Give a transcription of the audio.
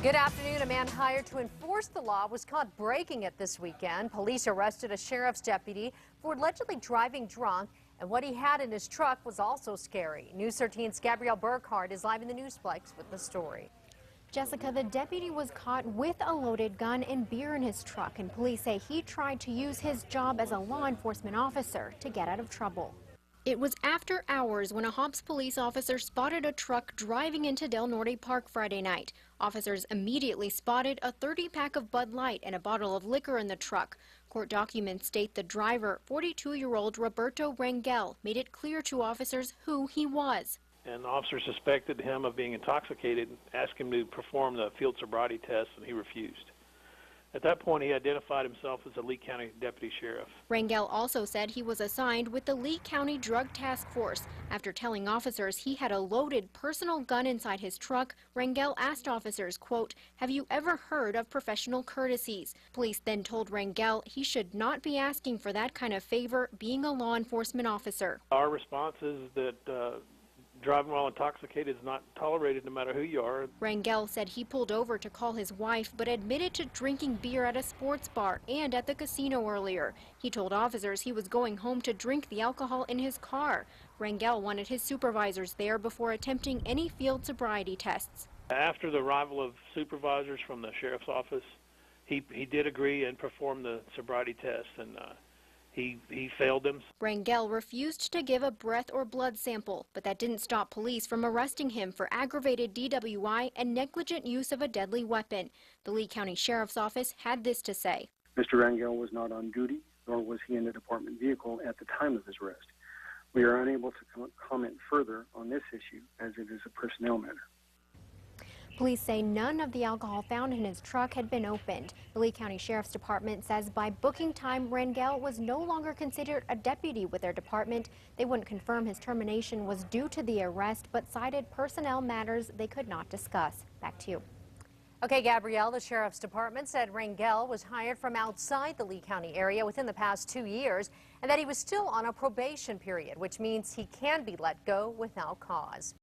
Good afternoon. A man hired to enforce the law was caught breaking it this weekend. Police arrested a sheriff's deputy for allegedly driving drunk, and what he had in his truck was also scary. News 13's Gabrielle Burkhardt is live in the Newsplex with the story. Jessica, the deputy was caught with a loaded gun and beer in his truck, and police say he tried to use his job as a law enforcement officer to get out of trouble. It was after hours when a Hobbs police officer spotted a truck driving into Del Norte Park Friday night. Officers immediately spotted a 30-pack of Bud Light and a bottle of liquor in the truck. Court documents state the driver, 42-year-old Roberto Rangel, made it clear to officers who he was. And the officer suspected him of being intoxicated and asked him to perform the field sobriety test, and he refused. At that point, he identified himself as a Lee County deputy sheriff. Rangel also said he was assigned with the Lee County Drug Task Force. After telling officers he had a loaded personal gun inside his truck, Rangel asked officers, quote, "Have you ever heard of professional courtesies?" Police then told Rangel he should not be asking for that kind of favor being a law enforcement officer. Our response is that driving while intoxicated is not tolerated no matter who you are. Rangel said he pulled over to call his wife, but admitted to drinking beer at a sports bar and at the casino earlier. He told officers he was going home to drink the alcohol in his car. Rangel wanted his supervisors there before attempting any field sobriety tests. After the arrival of supervisors from the sheriff's office, he did agree and perform the sobriety test, and he failed them. Rangel refused to give a breath or blood sample, but that didn't stop police from arresting him for aggravated DWI and negligent use of a deadly weapon. The Lee County Sheriff's Office had this to say. Mr. Rangel was not on duty, nor was he in the department vehicle at the time of his arrest. We are unable to comment further on this issue as it is a personnel matter. Police say none of the alcohol found in his truck had been opened. The Lee County Sheriff's Department says by booking time, Rangel was no longer considered a deputy with their department. They wouldn't confirm his termination was due to the arrest, but cited personnel matters they could not discuss. Back to you. Okay, Gabrielle, the Sheriff's Department said Rangel was hired from outside the Lee County area within the past 2 years and that he was still on a probation period, which means he can be let go without cause.